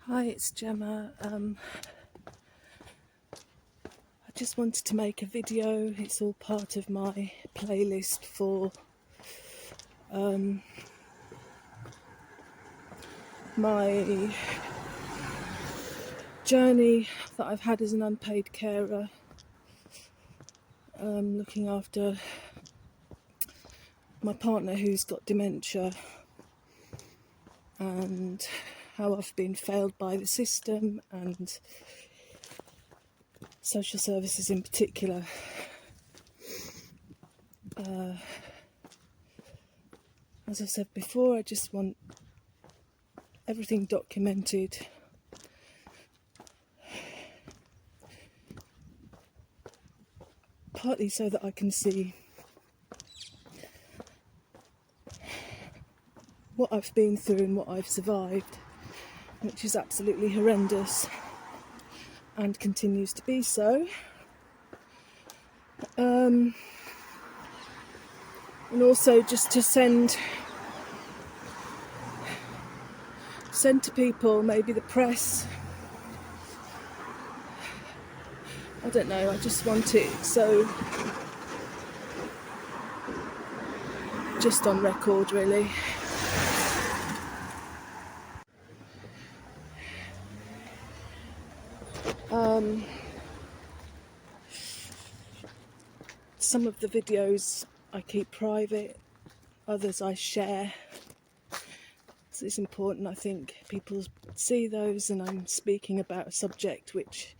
Hi, it's Gemma. I just wanted to make a video. It's all part of my playlist for my journey that I've had as an unpaid carer, looking after my partner who's got dementia, and how I've been failed by the system and social services in particular. As I said before, I just want everything documented, partly so that I can see what I've been through and what I've survived, which is absolutely horrendous and continues to be so. And also just to send to people, maybe the press, I don't know, I just want it so just on record, really. Some of the videos I keep private, others I share. So it's important, I think, people see those, and I'm speaking about a subject which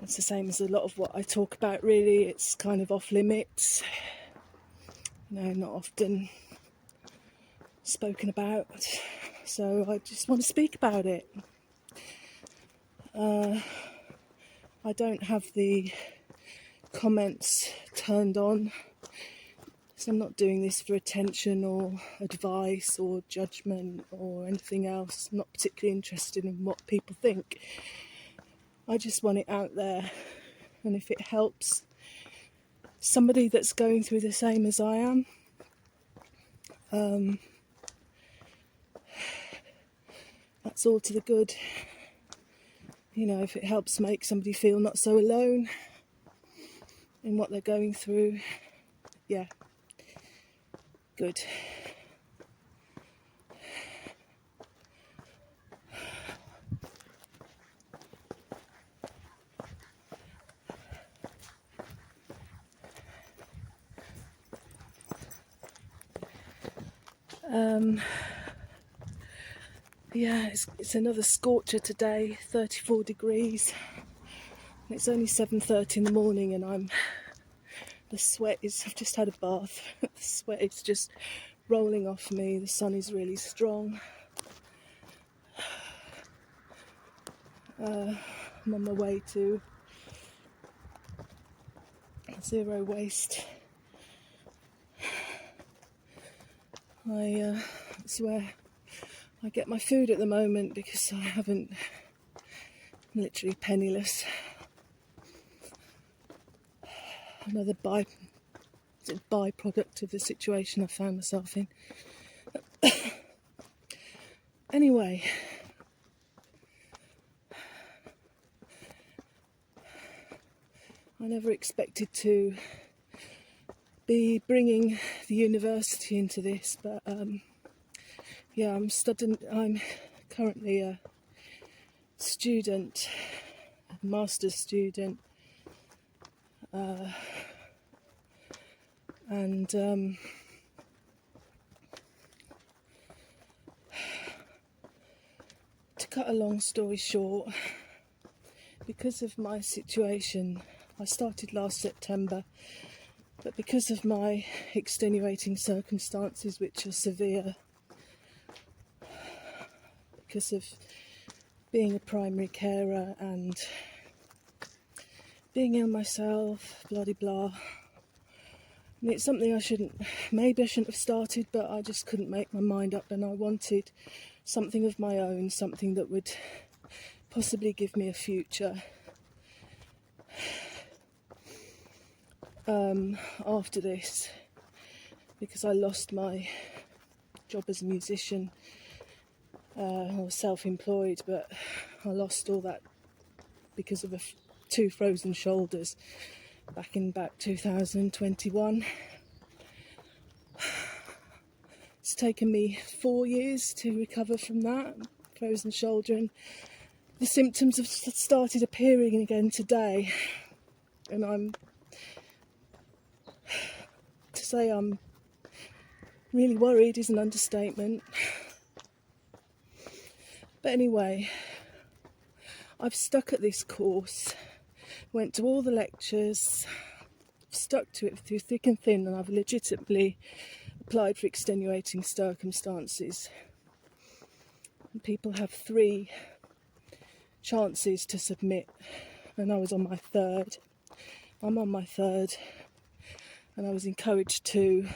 it's the same as a lot of what I talk about, really. It's kind of off limits, not often spoken about. So I just want to speak about it. I don't have the comments turned on, so I'm not doing this for attention or advice or judgment or anything else. I'm not particularly interested in what people think. I just want it out there, and if it helps somebody that's going through the same as I am, that's all to the good. If it helps make somebody feel not so alone in what they're going through, yeah, good. It's another scorcher today, 34 degrees. It's only 7:30 in the morning, and I've just had a bath. The sweat is just rolling off me. The sun is really strong. I'm on my way to zero waste. It's where I get my food at the moment, because I'm literally penniless. Another byproduct of the situation I found myself in. Anyway, I never expected to be bringing the university into this, but I'm currently a student, a master's student, and to cut a long story short, because of my situation, I started last September, but because of my extenuating circumstances, which are severe, because of being a primary carer and being ill myself, blah-de-blah. And it's something I shouldn't have started, but I just couldn't make my mind up, and I wanted something of my own, something that would possibly give me a future after this, because I lost my job as a musician I was self-employed, but I lost all that because of two frozen shoulders back in 2021. It's taken me 4 years to recover from that frozen shoulder, and the symptoms have started appearing again today, and to say I'm really worried is an understatement. But anyway, I've stuck at this course, went to all the lectures, stuck to it through thick and thin, and I've legitimately applied for extenuating circumstances. And people have 3 chances to submit, and I was on my third. I'm on my third, and I was encouraged to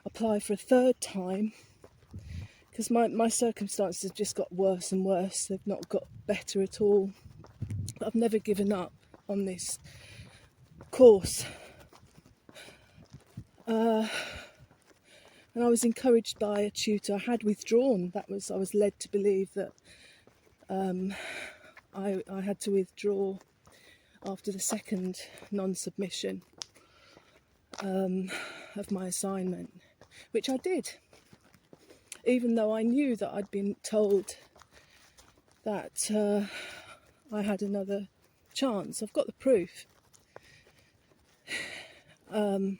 apply for a third time because my circumstances have just got worse and worse. They've not got better at all. But I've never given up on this course. And I was encouraged by a tutor. I had withdrawn. I was led to believe that I had to withdraw after the second non-submission of my assignment, which I did, even though I knew that I'd been told that I had another chance. I've got the proof. But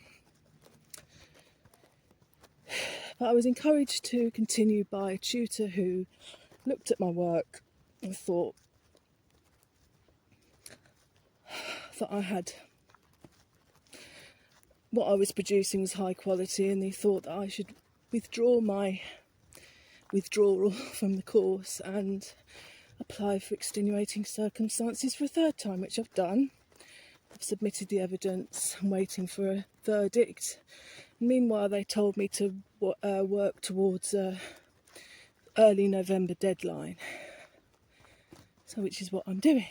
I was encouraged to continue by a tutor who looked at my work and thought that I had, what I was producing was high quality, and he thought that I should withdraw my withdrawal from the course and apply for extenuating circumstances for a third time, which I've done. I've submitted the evidence. I'm waiting for a verdict. Meanwhile, they told me to work towards a early November deadline, so which is what I'm doing.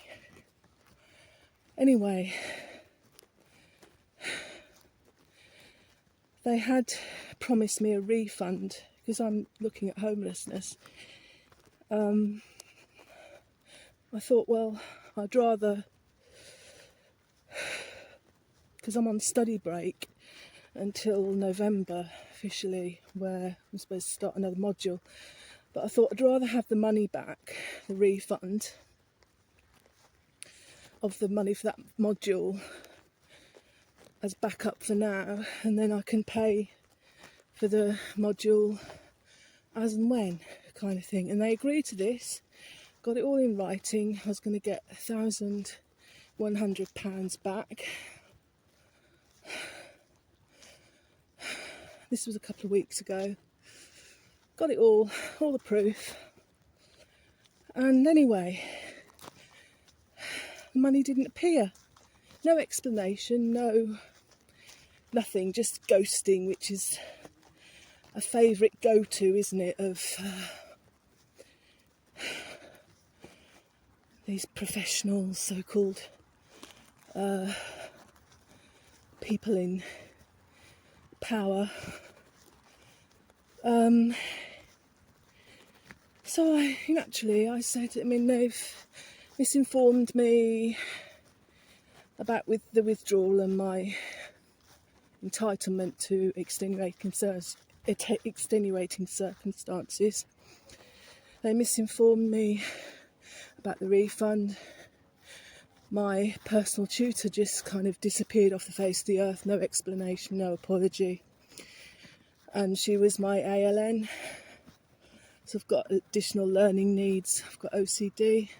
Anyway, they had promised me a refund because I'm looking at homelessness. I thought, well, I'd rather, because I'm on study break until November officially, where I'm supposed to start another module, but I thought I'd rather have the money back, the refund of the money for that module as backup for now, and then I can pay for the module as and when, kind of thing. And they agreed to this, got it all in writing. I was going to get £1,100 back. This was a couple of weeks ago. Got it all the proof. And anyway, the money didn't appear. No explanation, nothing, just ghosting, which is a favourite go-to, isn't it, of these professional so-called people in power. So I said, they've misinformed me about the withdrawal and my entitlement to extenuating circumstances. They misinformed me about the refund. My personal tutor just kind of disappeared off the face of the earth, no explanation, no apology. And she was my ALN, so I've got additional learning needs, I've got OCD,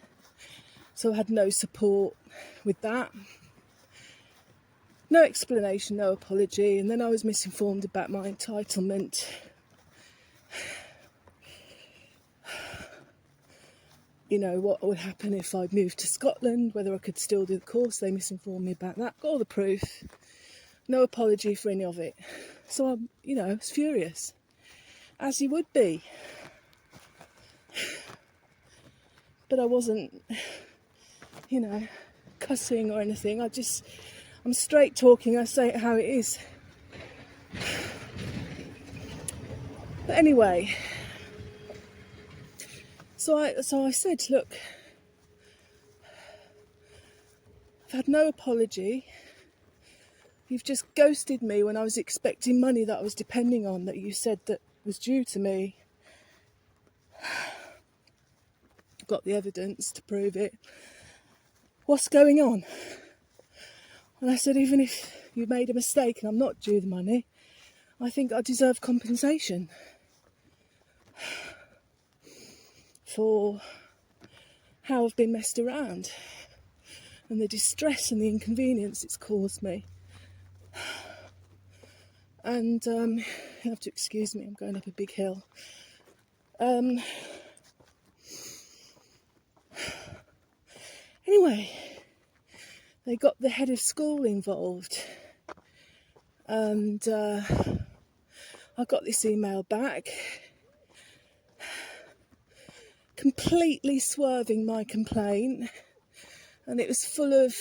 so I had no support with that. No explanation, no apology, and then I was misinformed about my entitlement. What would happen if I'd moved to Scotland, whether I could still do the course. They misinformed me about that. Got all the proof. No apology for any of it. So I was furious, as you would be. But I wasn't, cussing or anything. I'm straight talking. I say it how it is. But anyway, So I said, look, I've had no apology. You've just ghosted me when I was expecting money that I was depending on, that you said that was due to me. Got the evidence to prove it. What's going on? And I said, even if you made a mistake and I'm not due the money, I think I deserve compensation for how I've been messed around and the distress and the inconvenience it's caused me. And you have to excuse me, I'm going up a big hill. Anyway, they got the head of school involved, and I got this email back completely swerving my complaint, and it was full of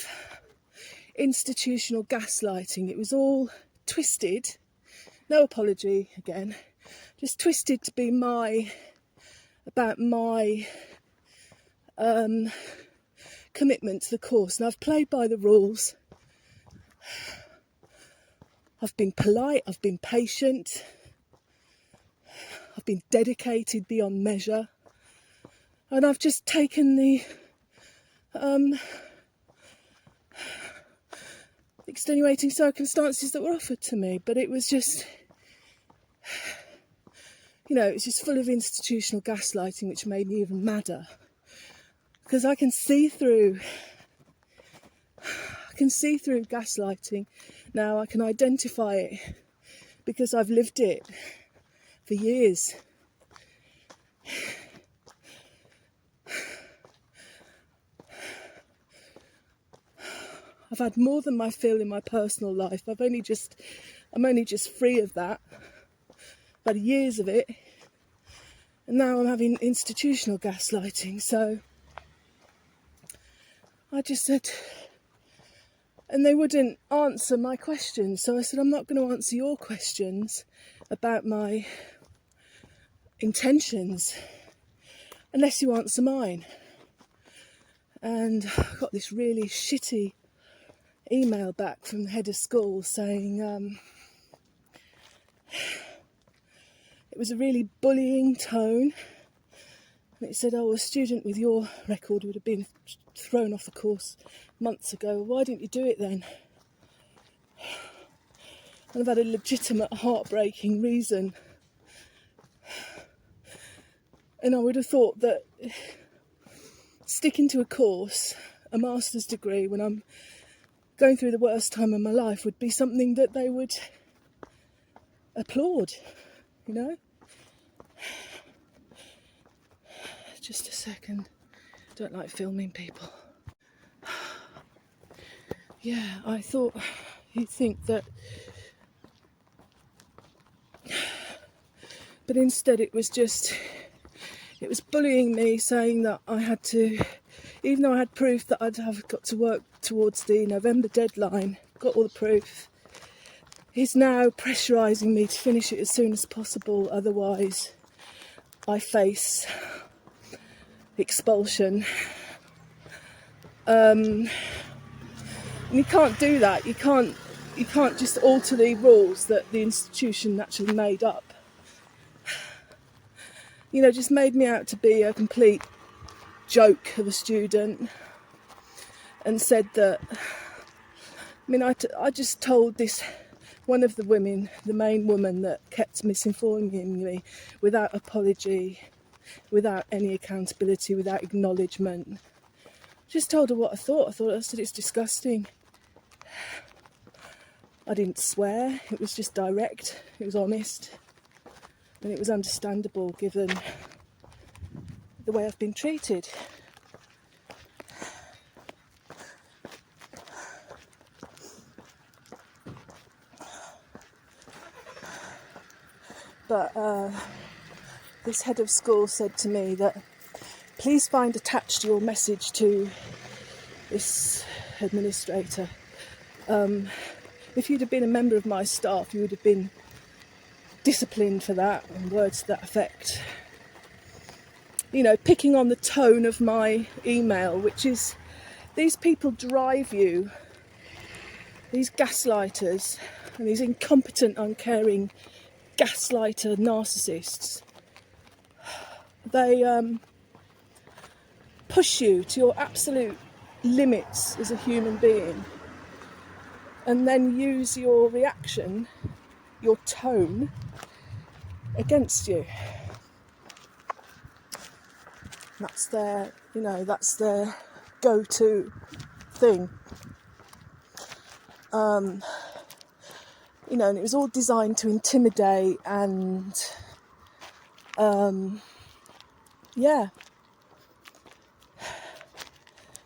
institutional gaslighting. It was all twisted, no apology again, just twisted to be about my commitment to the course. And I've played by the rules. I've been polite, I've been patient, I've been dedicated beyond measure, and I've just taken the extenuating circumstances that were offered to me. But it was just, it's just full of institutional gaslighting, which made me even madder, because I can see through gaslighting now. I can identify it because I've lived it for years. I've had more than my fill in my personal life. I'm only just free of that. I've had years of it, and now I'm having institutional gaslighting. So I just said, and they wouldn't answer my questions. So I said, I'm not going to answer your questions about my intentions unless you answer mine. And I got this really shitty email back from the head of school saying it was a really bullying tone, and it said, a student with your record would have been thrown off the course months ago. Why didn't you do it then? And I've had a legitimate, heartbreaking reason. And I would have thought that sticking to a course, a master's degree, when I'm going through the worst time of my life, would be something that they would applaud, Just a second. Don't like filming people. Yeah, I thought you'd think that, but instead it was bullying me, saying that I had to, even though I had proof that I'd have got to work towards the November deadline, got all the proof, he's now pressurising me to finish it as soon as possible, otherwise I face expulsion. And you can't do that. You can't just alter the rules that the institution actually made up. Just made me out to be a complete joke of a student, and said that, I just told this, one of the women, the main woman that kept misinforming me without apology, without any accountability, without acknowledgement. Just told her what I thought. I said it's disgusting. I didn't swear. It was just direct. It was honest. And it was understandable given the way I've been treated. But this head of school said to me that, please find attached your message to this administrator. If you'd have been a member of my staff, you would have been disciplined for that, and words to that effect. picking on the tone of my email, which is these people drive you, these gaslighters and these incompetent, uncaring gaslighter narcissists. They push you to your absolute limits as a human being and then use your reaction, your tone, against you. That's their go-to thing. And it was all designed to intimidate and,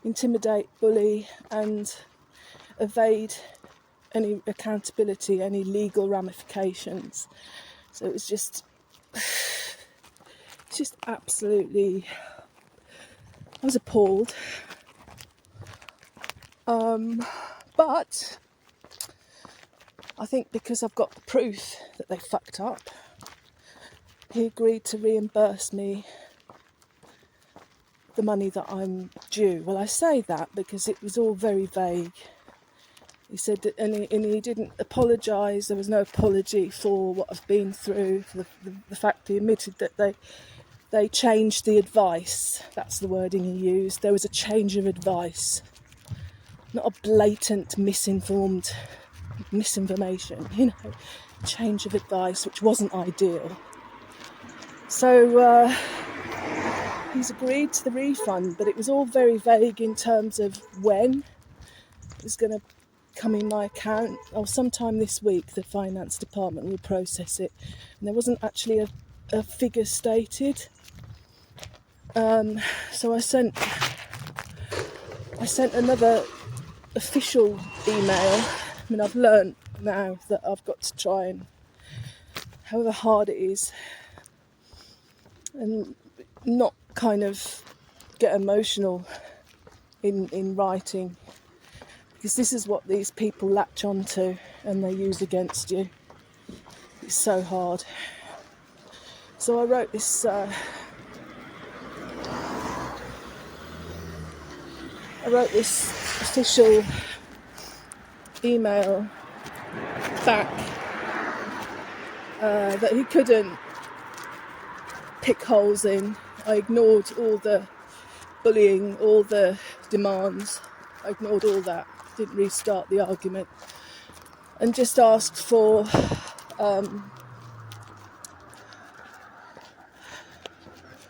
intimidate, bully, and evade any accountability, any legal ramifications. So it was just absolutely, I was appalled. But I think because I've got the proof that they fucked up, he agreed to reimburse me the money that I'm due. Well, I say that because it was all very vague. He said that, and he didn't apologise. There was no apology for what I've been through, for the fact he admitted that they changed the advice. That's the wording he used. There was a change of advice, not a blatant misinformation, change of advice, which wasn't ideal. So he's agreed to the refund, but it was all very vague in terms of when it was going to come in my account. Sometime this week the finance department will process it, and there wasn't actually a figure stated. So I sent another official email. I've learned now that I've got to try and, however hard it is, and not kind of get emotional in writing, because this is what these people latch onto and they use against you. It's so hard. So I wrote this official email back that he couldn't pick holes in. I ignored all the bullying, all the demands. I ignored all that. Didn't restart the argument, and just asked for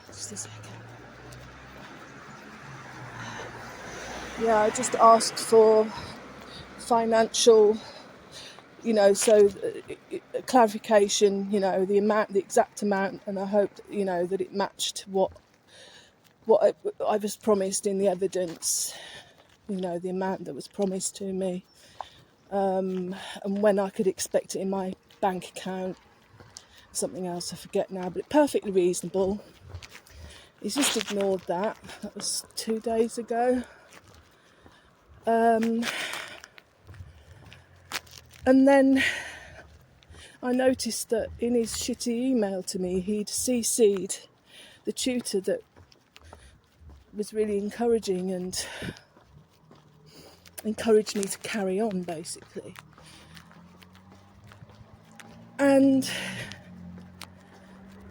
just a second. I just asked for financial, so clarification, the exact amount, and I hoped, that it matched what I was promised in the evidence, the amount that was promised to me, and when I could expect it in my bank account. Something else I forget now, but perfectly reasonable. He's just ignored that. That was 2 days ago. And then I noticed that in his shitty email to me, he'd CC'd the tutor that was really encouraging and encouraged me to carry on, basically. And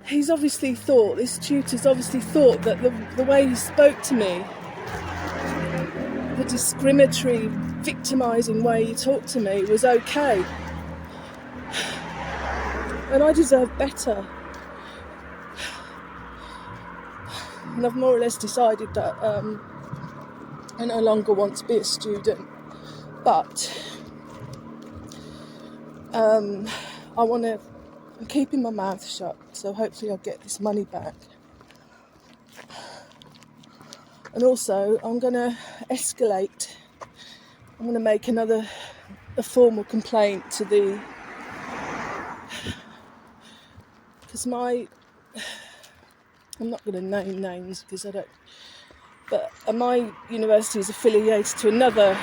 this tutor's obviously thought that the way he spoke to me, the discriminatory, victimising way he talked to me, was okay. And I deserve better. And I've more or less decided that I no longer want to be a student. But I'm keeping my mouth shut, so hopefully I'll get this money back. And also, I'm going to escalate. I'm going to make a formal complaint to because I'm not going to name names because I don't, but my university is affiliated to another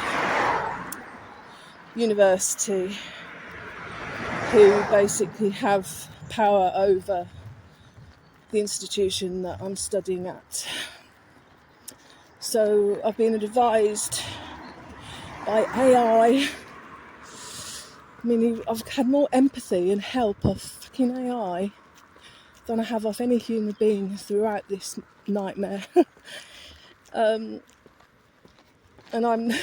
university who basically have power over the institution that I'm studying at. So I've been advised by AI. I mean, I've had more empathy and help off fucking AI than I have off any human being throughout this nightmare. And I'm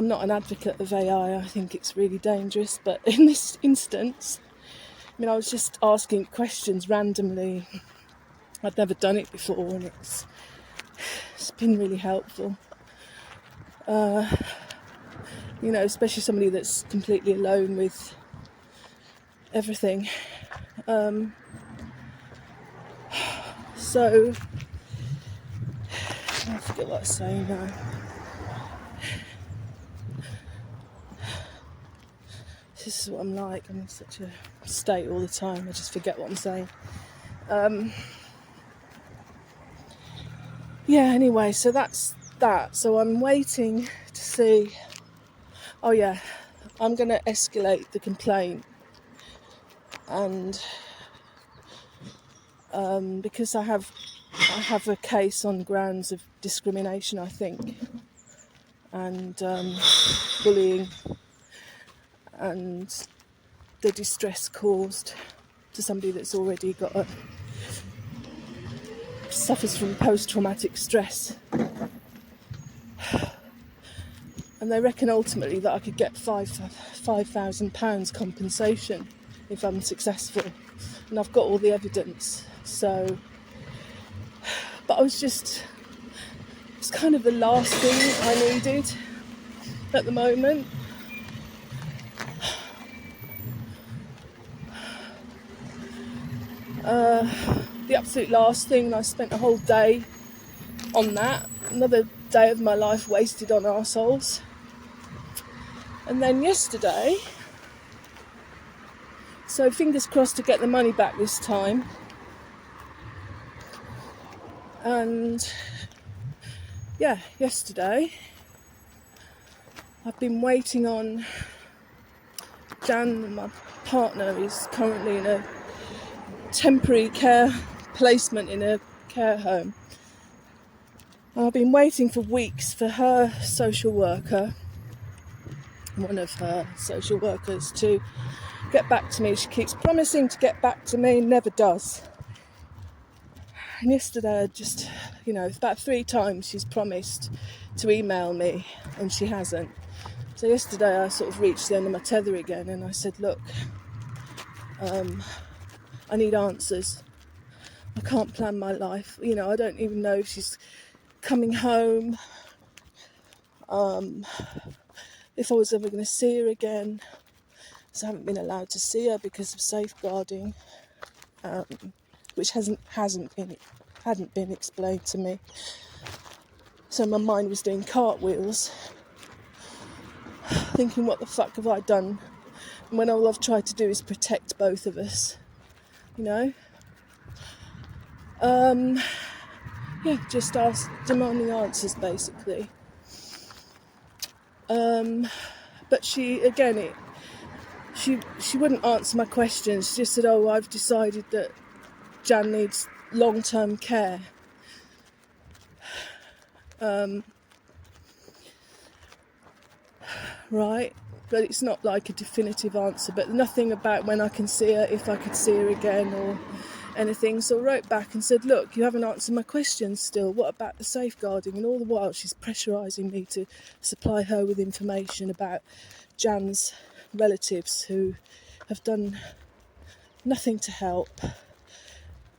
not an advocate of AI. I think it's really dangerous. But in this instance, I mean, I was just asking questions randomly. I'd never done it before, and it's been really helpful. You know, especially somebody that's completely alone with everything. So, I forget what I was saying now. This is what I'm like. I'm in such a state all the time. I just forget what I'm saying. Yeah, anyway, so that's that. So I'm waiting to see. Oh yeah, I'm going to escalate the complaint. And because I have a case on grounds of discrimination, I think, and bullying, and the distress caused to somebody that's already suffers from post-traumatic stress. And they reckon ultimately that I could get £5,000 compensation if I'm successful. And I've got all the evidence. So, but it's kind of the last thing I needed at the moment. The absolute last thing, and I spent a whole day on that. Another day of my life wasted on arseholes. And then yesterday, so fingers crossed to get the money back this time. And yeah, yesterday I've been waiting on Jan, my partner, who's currently in a temporary care placement in a care home. And I've been waiting for weeks for her social worker, one of her social workers, to get back to me. She keeps promising to get back to me, never does. And yesterday I just, about 3 times she's promised to email me and she hasn't. So yesterday I sort of reached the end of my tether again and I said, look, I need answers. I can't plan my life. I don't even know if she's coming home, if I was ever going to see her again. So I haven't been allowed to see her because of safeguarding, which hadn't been explained to me. So my mind was doing cartwheels, thinking, what the fuck have I done? When all I've tried to do is protect both of us, just demanding answers, basically. But she wouldn't answer my questions. She just said, oh, I've decided that Jan needs long-term care. Right, but it's not like a definitive answer, but nothing about when I can see her, if I could see her again or anything. So I wrote back and said, look, you haven't answered my questions still. What about the safeguarding? And all the while she's pressurising me to supply her with information about Jan's relatives who have done nothing to help.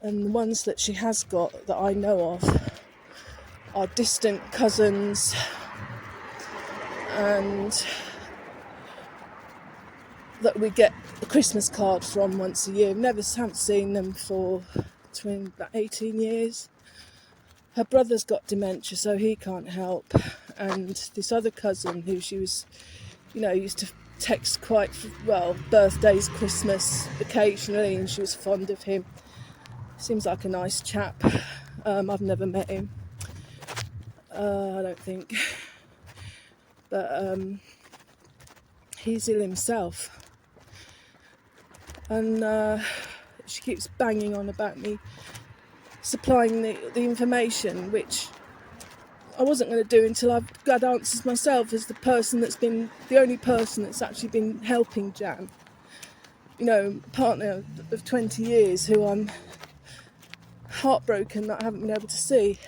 And the ones that she has got that I know of are distant cousins and that we get a Christmas card from once a year. Haven't seen them for about 18 years. Her brother's got dementia, so he can't help. And this other cousin who she was, used to text quite well, birthdays, Christmas, occasionally, and she was fond of him. Seems like a nice chap. I've never met him. I don't think. But he's ill himself. And she keeps banging on about me supplying the information, which I wasn't going to do until I've got answers myself as the only person that's actually been helping Jan. You know, partner of 20 years who I'm heartbroken that I haven't been able to see.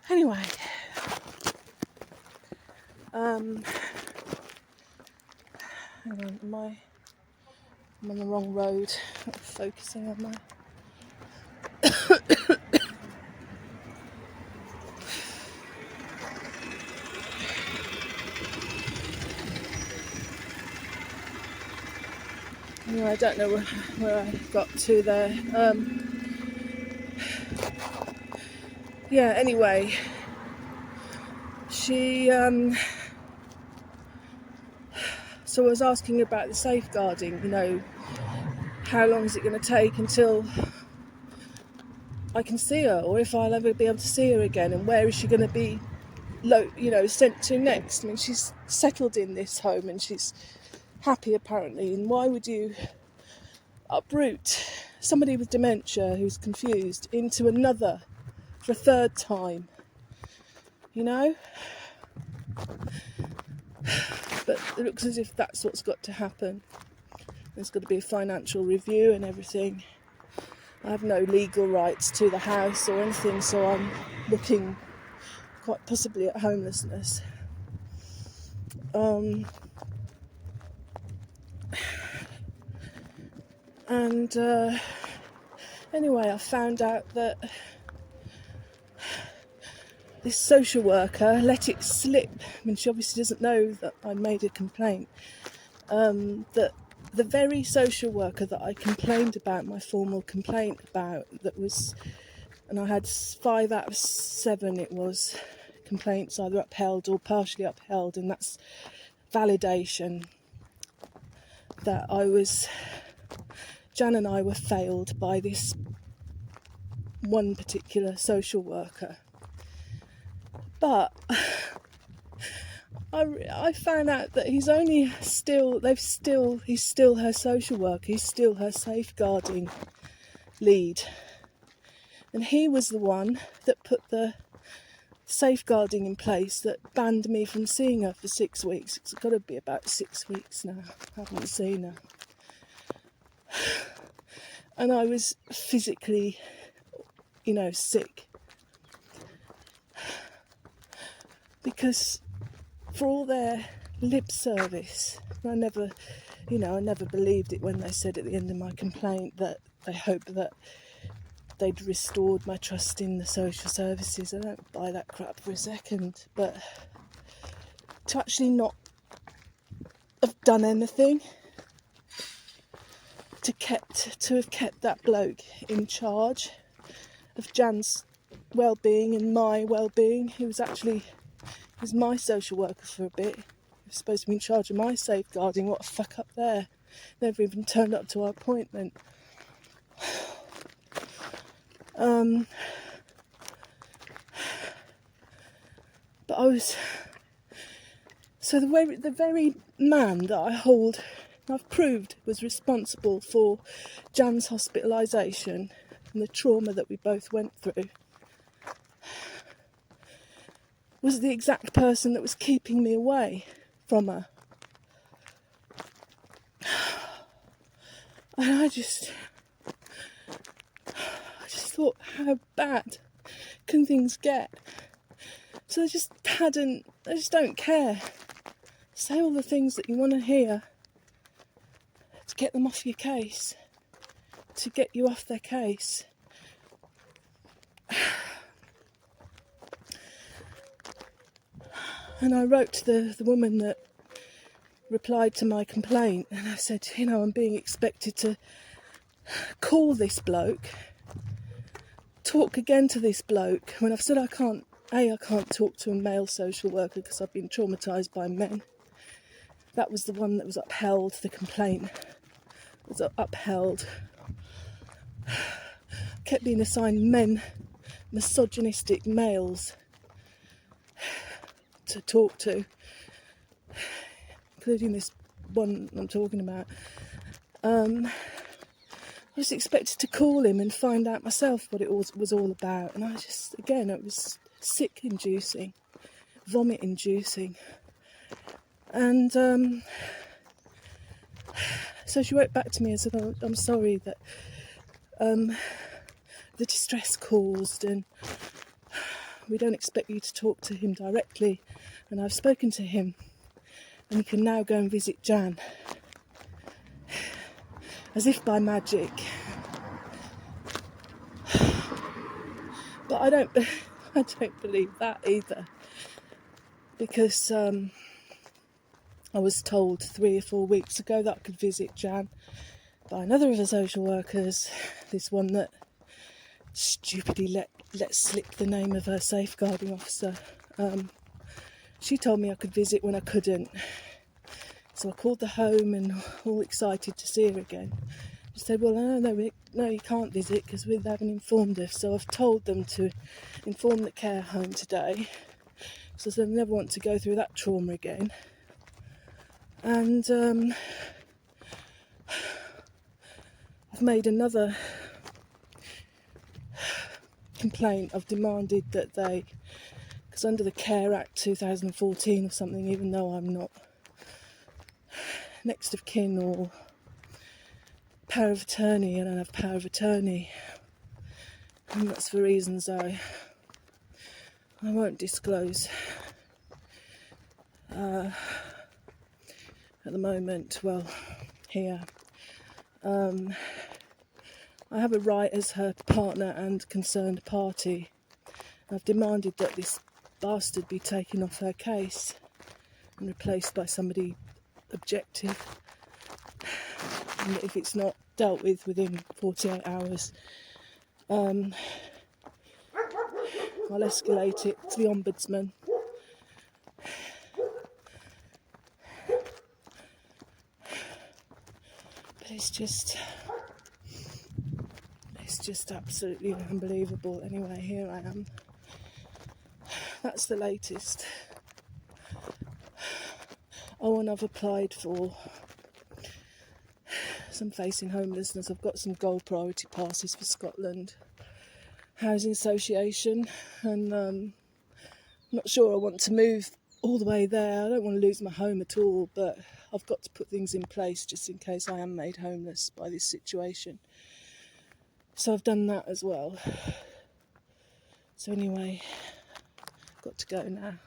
Anyway, hang on, I'm on the wrong road. I'm focusing on my... Anyway, I don't know where I got to there. Yeah, anyway, she... So I was asking about the safeguarding, you know, how long is it going to take until I can see her, or if I'll ever be able to see her again, and where is she going to be, sent to next? I mean, she's settled in this home and she's happy apparently, and why would you uproot somebody with dementia who's confused into another for a third time, you know? But it looks as if that's what's got to happen. There's got to be a financial review and everything. I have no legal rights to the house or anything, so I'm looking quite possibly at homelessness. Anyway, I found out that this social worker let it slip. I mean, she obviously doesn't know that I made a complaint. That the very social worker that I complained about, my formal complaint about, and I had 5 out of 7, it was, complaints either upheld or partially upheld, and that's validation that Jan and I were failed by this one particular social worker. But I found out that he's still her social worker, he's still her safeguarding lead. And he was the one that put the safeguarding in place that banned me from seeing her for 6 weeks. It's got to be about 6 weeks now. I haven't seen her. And I was physically, sick. Because for all their lip service, I never believed it when they said at the end of my complaint that they hoped that they'd restored my trust in the social services. I don't buy that crap for a second. But to actually not have done anything, to have kept that bloke in charge of Jan's well-being and my well-being, who was my social worker for a bit. He was supposed to be in charge of my safeguarding. What a fuck up there. Never even turned up to our appointment. But so the very man that I've proved was responsible for Jan's hospitalisation and the trauma that we both went through, was the exact person that was keeping me away from her. And I just thought, how bad can things get? So I just don't care. Say all the things that you want to hear to get them off your case, to get you off their case. And I wrote to the woman that replied to my complaint, and I said, I'm being expected to call this bloke, talk again to this bloke, when I've said I can't talk to a male social worker because I've been traumatised by men. That was the one that was upheld, the complaint was upheld. Kept being assigned misogynistic males to talk to, including this one I'm talking about. was expected to call him and find out myself what it was all about. And I just, again, it was sick-inducing, vomit-inducing. And so she wrote back to me and said, "Oh, I'm sorry that the distress caused, and we don't expect you to talk to him directly. And I've spoken to him, and you can now go and visit Jan." As if by magic. But I don't believe that either, because I was told 3 or 4 weeks ago that I could visit Jan by another of the social workers, this one that stupidly let slip the name of her safeguarding officer. She told me I could visit when I couldn't. So I called the home and all excited to see her again. She said, "Well, no, you can't visit because we haven't informed us." So I've told them to inform the care home today, so they never want to go through that trauma again. And I've made another complaint. I've demanded that they, because under the Care Act 2014 or something, even though I'm not next of kin or power of attorney, I don't have power of attorney, and that's for reasons I won't disclose at the moment. Well, here I have a right as her partner and concerned party. I've demanded that this bastard be taken off her case and replaced by somebody objective, and that if it's not dealt with within 48 hours, I'll escalate it to the Ombudsman. But it's just absolutely unbelievable. Anyway, here I am. That's the latest. Oh, and I've applied for some facing homelessness. I've got some gold priority passes for Scotland Housing Association, and I'm not sure I want to move all the way there. I don't want to lose my home at all, but I've got to put things in place just in case I am made homeless by this situation. So I've done that as well. So anyway, I've got to go now.